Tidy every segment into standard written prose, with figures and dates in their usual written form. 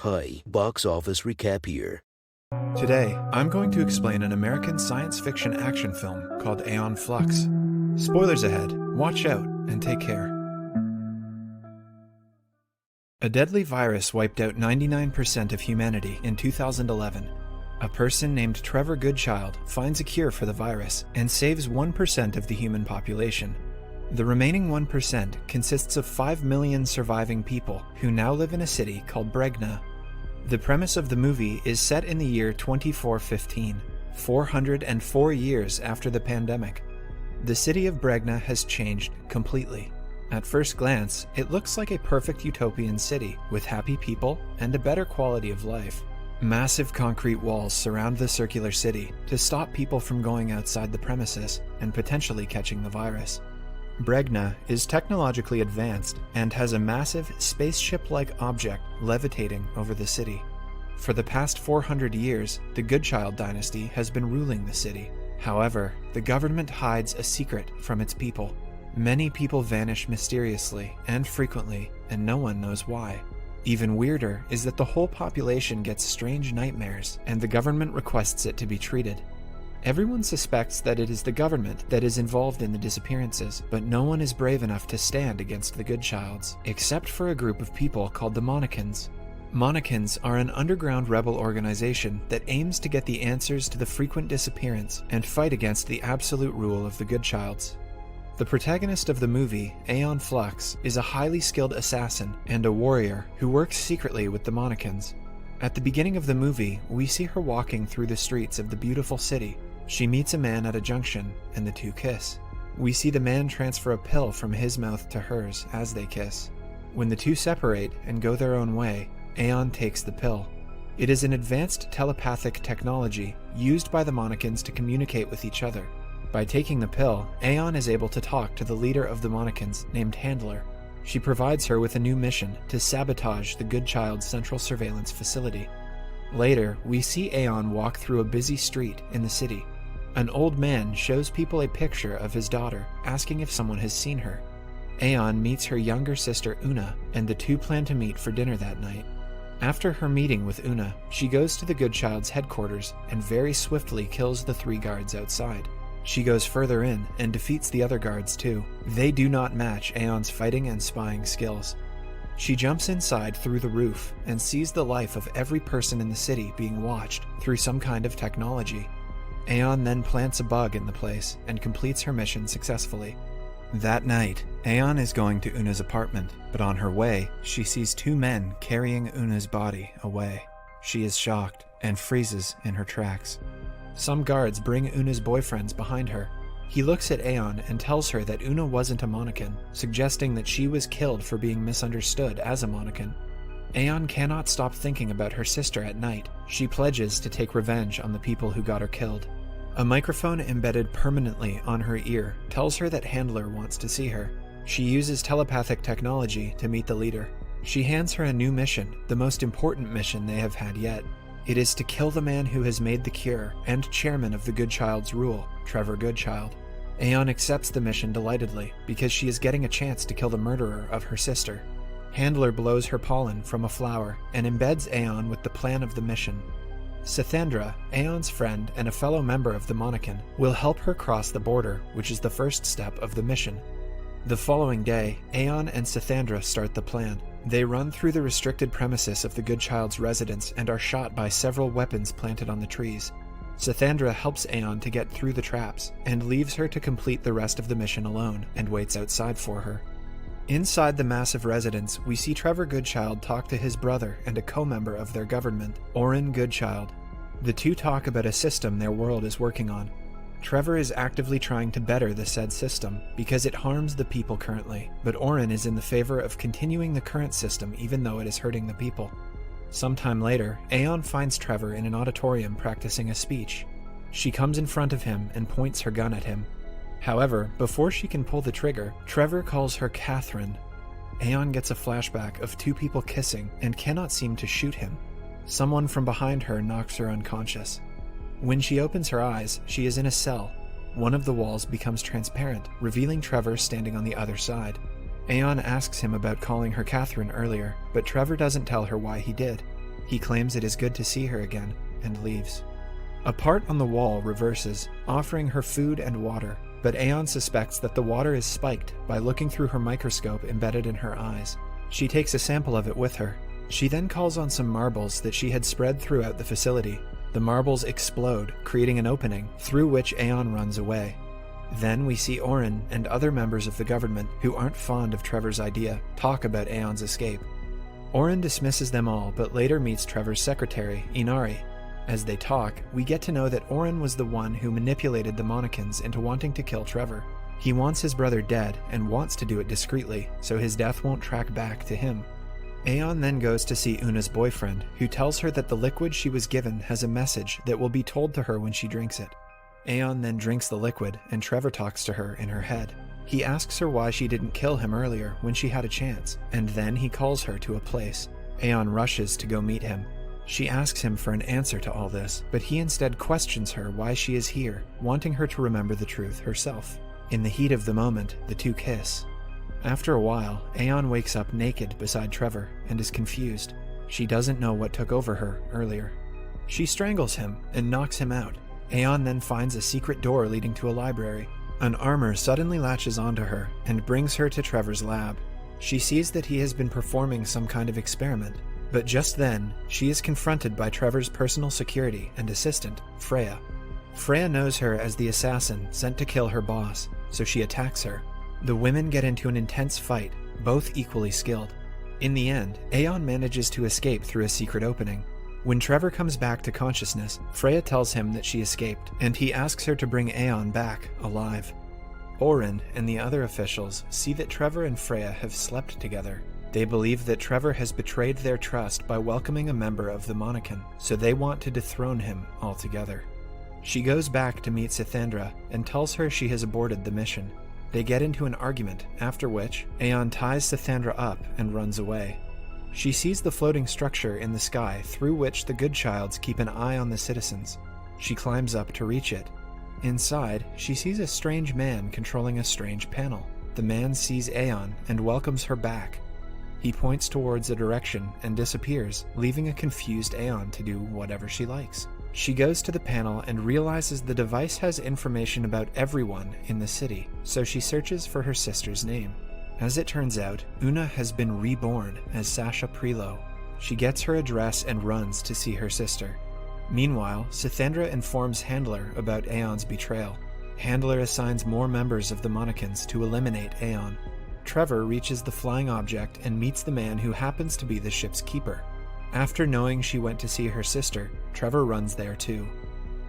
Hi, box office recap here. Today, I'm going to explain an American science fiction action film called Aeon Flux. Spoilers ahead, watch out, and take care. A deadly virus wiped out 99% of humanity in 2011. A person named Trevor Goodchild finds a cure for the virus and saves 1% of the human population. The remaining 1% consists of 5 million surviving people who now live in a city called Bregna. The premise of the movie is set in the year 2415, 404 years after the pandemic. The city of Bregna has changed completely. At first glance, it looks like a perfect utopian city with happy people and a better quality of life. Massive concrete walls surround the circular city to stop people from going outside the premises and potentially catching the virus. Bregna is technologically advanced and has a massive spaceship-like object levitating over the city. For the past 400 years, the Goodchild dynasty has been ruling the city. However, the government hides a secret from its people. Many people vanish mysteriously and frequently, and no one knows why. Even weirder is that the whole population gets strange nightmares, and the government requests it to be treated. Everyone suspects that it is the government that is involved in the disappearances, but no one is brave enough to stand against the Goodchilds, except for a group of people called the Monarchans. Monarchans are an underground rebel organization that aims to get the answers to the frequent disappearance and fight against the absolute rule of the Goodchilds. The protagonist of the movie, Aeon Flux, is a highly skilled assassin and a warrior who works secretly with the Monarchans. At the beginning of the movie, we see her walking through the streets of the beautiful city. She meets a man at a junction, and the two kiss. We see the man transfer a pill from his mouth to hers as they kiss. When the two separate and go their own way, Aeon takes the pill. It is an advanced telepathic technology used by the Monarchans to communicate with each other. By taking the pill, Aeon is able to talk to the leader of the Monarchans, named Handler. She provides her with a new mission to sabotage the Goodchild's central surveillance facility. Later, we see Aeon walk through a busy street in the city. An old man shows people a picture of his daughter, asking if someone has seen her. Aeon meets her younger sister Una, and the two plan to meet for dinner that night. After her meeting with Una, she goes to the Goodchild's headquarters and very swiftly kills the 3 guards outside. She goes further in and defeats the other guards too. They do not match Aeon's fighting and spying skills. She jumps inside through the roof and sees the life of every person in the city being watched through some kind of technology. Aeon then plants a bug in the place and completes her mission successfully. That night, Aeon is going to Una's apartment, but on her way, she sees 2 men carrying Una's body away. She is shocked and freezes in her tracks. Some guards bring Una's boyfriends behind her. He looks at Aeon and tells her that Una wasn't a Monarchan, suggesting that she was killed for being misunderstood as a Monarchan. Aeon cannot stop thinking about her sister at night. She pledges to take revenge on the people who got her killed. A microphone embedded permanently on her ear tells her that Handler wants to see her. She uses telepathic technology to meet the leader. She hands her a new mission, the most important mission they have had yet. It is to kill the man who has made the cure and chairman of the Goodchild's rule, Trevor Goodchild. Aeon accepts the mission delightedly because she is getting a chance to kill the murderer of her sister. Handler blows her pollen from a flower and embeds Aeon with the plan of the mission. Sathandra, Aeon's friend and a fellow member of the Monarchan, will help her cross the border, which is the first step of the mission. The following day, Aeon and Sathandra start the plan. They run through the restricted premises of the Goodchild's residence and are shot by several weapons planted on the trees. Sathandra helps Aeon to get through the traps and leaves her to complete the rest of the mission alone and waits outside for her. Inside the massive residence, we see Trevor Goodchild talk to his brother and a co-member of their government, Oren Goodchild. The two talk about a system their world is working on. Trevor is actively trying to better the said system because it harms the people currently, but Oren is in the favor of continuing the current system even though it is hurting the people. Sometime later, Aeon finds Trevor in an auditorium practicing a speech. She comes in front of him and points her gun at him. However, before she can pull the trigger, Trevor calls her Catherine. Aeon gets a flashback of 2 people kissing and cannot seem to shoot him. Someone from behind her knocks her unconscious. When she opens her eyes, she is in a cell. One of the walls becomes transparent, revealing Trevor standing on the other side. Aeon asks him about calling her Catherine earlier, but Trevor doesn't tell her why he did. He claims it is good to see her again, and leaves. A part on the wall reverses, offering her food and water, but Aeon suspects that the water is spiked by looking through her microscope embedded in her eyes. She takes a sample of it with her. She then calls on some marbles that she had spread throughout the facility. The marbles explode, creating an opening, through which Aeon runs away. Then we see Oren and other members of the government who aren't fond of Trevor's idea talk about Aeon's escape. Oren dismisses them all, but later meets Trevor's secretary, Inari. As they talk, we get to know that Oren was the one who manipulated the Monacans into wanting to kill Trevor. He wants his brother dead and wants to do it discreetly, so his death won't track back to him. Aeon then goes to see Una's boyfriend, who tells her that the liquid she was given has a message that will be told to her when she drinks it. Aeon then drinks the liquid, and Trevor talks to her in her head. He asks her why she didn't kill him earlier when she had a chance, and then he calls her to a place. Aeon rushes to go meet him. She asks him for an answer to all this, but he instead questions her why she is here, wanting her to remember the truth herself. In the heat of the moment, the two kiss. After a while, Aeon wakes up naked beside Trevor and is confused. She doesn't know what took over her earlier. She strangles him and knocks him out. Aeon then finds a secret door leading to a library. An armor suddenly latches onto her and brings her to Trevor's lab. She sees that he has been performing some kind of experiment, but just then, she is confronted by Trevor's personal security and assistant, Freya. Freya knows her as the assassin sent to kill her boss, so she attacks her. The women get into an intense fight, both equally skilled. In the end, Aeon manages to escape through a secret opening. When Trevor comes back to consciousness, Freya tells him that she escaped, and he asks her to bring Aeon back, alive. Oren and the other officials see that Trevor and Freya have slept together. They believe that Trevor has betrayed their trust by welcoming a member of the Monacan, so they want to dethrone him altogether. She goes back to meet Sithandra and tells her she has aborted the mission. They get into an argument, after which Aeon ties Sithandra up and runs away. She sees the floating structure in the sky through which the good childs keep an eye on the citizens. She climbs up to reach it. Inside, she sees a strange man controlling a strange panel. The man sees Aeon and welcomes her back. He points towards a direction and disappears, leaving a confused Aeon to do whatever she likes. She goes to the panel and realizes the device has information about everyone in the city, so she searches for her sister's name. As it turns out, Una has been reborn as Sasha Prelo. She gets her address and runs to see her sister. Meanwhile, Sithandra informs Handler about Aeon's betrayal. Handler assigns more members of the Monacans to eliminate Aeon. Trevor reaches the flying object and meets the man who happens to be the ship's keeper. After knowing she went to see her sister, Trevor runs there too.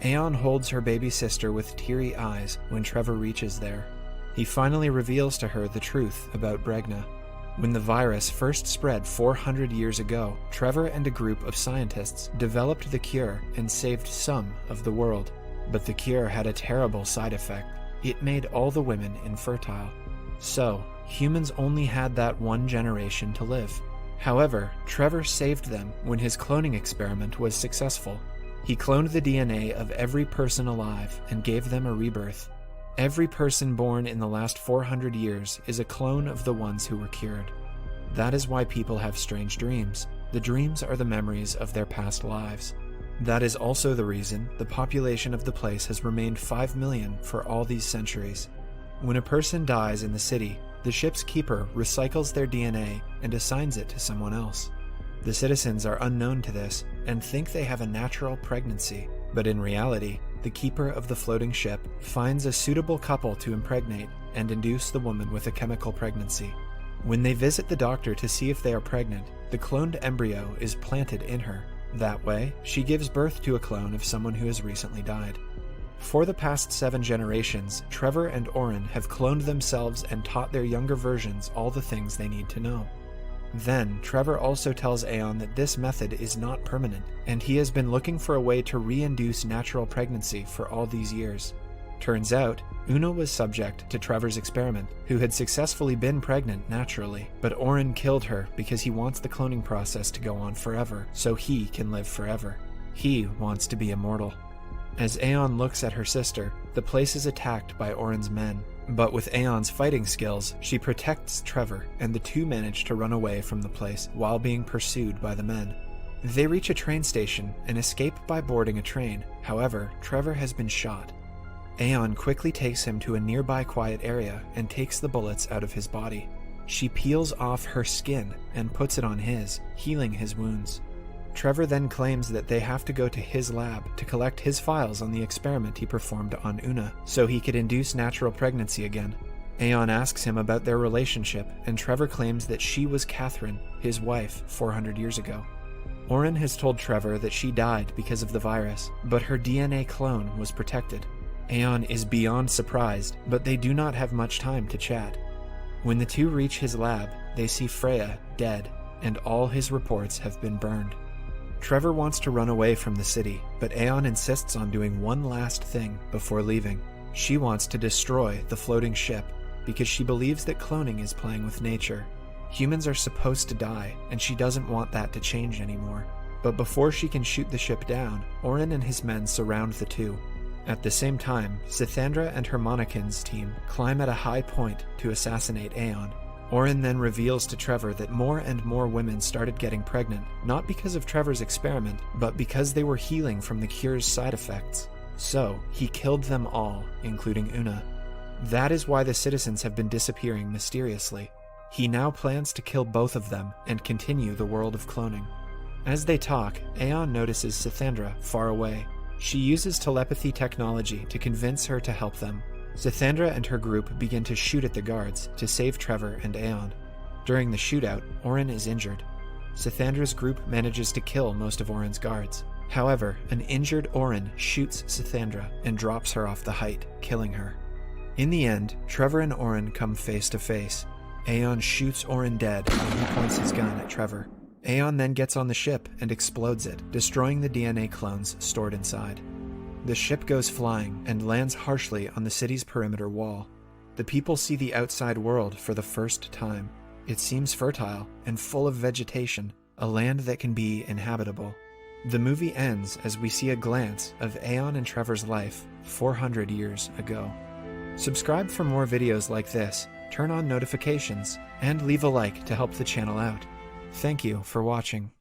Aeon holds her baby sister with teary eyes when Trevor reaches there. He finally reveals to her the truth about Bregna. When the virus first spread 400 years ago, Trevor and a group of scientists developed the cure and saved some of the world. But the cure had a terrible side effect. It made all the women infertile. So, humans only had that one generation to live. However, Trevor saved them when his cloning experiment was successful. He cloned the DNA of every person alive and gave them a rebirth. Every person born in the last 400 years is a clone of the ones who were cured. That is why people have strange dreams. The dreams are the memories of their past lives. That is also the reason the population of the place has remained 5 million for all these centuries. When a person dies in the city, the ship's keeper recycles their DNA and assigns it to someone else. The citizens are unknown to this and think they have a natural pregnancy, but in reality, the keeper of the floating ship finds a suitable couple to impregnate and induce the woman with a chemical pregnancy. When they visit the doctor to see if they are pregnant, the cloned embryo is planted in her. That way, she gives birth to a clone of someone who has recently died. For the past 7 generations, Trevor and Oren have cloned themselves and taught their younger versions all the things they need to know. Then, Trevor also tells Aeon that this method is not permanent, and he has been looking for a way to re-induce natural pregnancy for all these years. Turns out, Una was subject to Trevor's experiment, who had successfully been pregnant naturally, but Oren killed her because he wants the cloning process to go on forever, so he can live forever. He wants to be immortal. As Aeon looks at her sister, the place is attacked by Oren's men, but with Aeon's fighting skills, she protects Trevor, and the two manage to run away from the place while being pursued by the men. They reach a train station and escape by boarding a train. However, Trevor has been shot. Aeon quickly takes him to a nearby quiet area and takes the bullets out of his body. She peels off her skin and puts it on his, healing his wounds. Trevor then claims that they have to go to his lab to collect his files on the experiment he performed on Una, so he could induce natural pregnancy again. Aeon asks him about their relationship, and Trevor claims that she was Catherine, his wife, 400 years ago. Oren has told Trevor that she died because of the virus, but her DNA clone was protected. Aeon is beyond surprised, but they do not have much time to chat. When the two reach his lab, they see Freya dead, and all his reports have been burned. Trevor wants to run away from the city, but Aeon insists on doing one last thing before leaving. She wants to destroy the floating ship because she believes that cloning is playing with nature. Humans are supposed to die, and she doesn't want that to change anymore. But before she can shoot the ship down, Oren and his men surround the two. At the same time, Sithandra and her Monakin's team climb at a high point to assassinate Aeon. Oren then reveals to Trevor that more and more women started getting pregnant, not because of Trevor's experiment, but because they were healing from the cure's side effects. So, he killed them all, including Una. That is why the citizens have been disappearing mysteriously. He now plans to kill both of them and continue the world of cloning. As they talk, Aeon notices Sithandra far away. She uses telepathy technology to convince her to help them. Sithandra and her group begin to shoot at the guards to save Trevor and Aeon. During the shootout, Oren is injured. Sithandra's group manages to kill most of Oren's guards. However, an injured Oren shoots Sithandra and drops her off the height, killing her. In the end, Trevor and Oren come face to face. Aeon shoots Oren dead and he points his gun at Trevor. Aeon then gets on the ship and explodes it, destroying the DNA clones stored inside. The ship goes flying and lands harshly on the city's perimeter wall. The people see the outside world for the first time. It seems fertile and full of vegetation, a land that can be inhabitable. The movie ends as we see a glance of Aeon and Trevor's life 400 years ago. Subscribe for more videos like this, turn on notifications, and leave a like to help the channel out. Thank you for watching.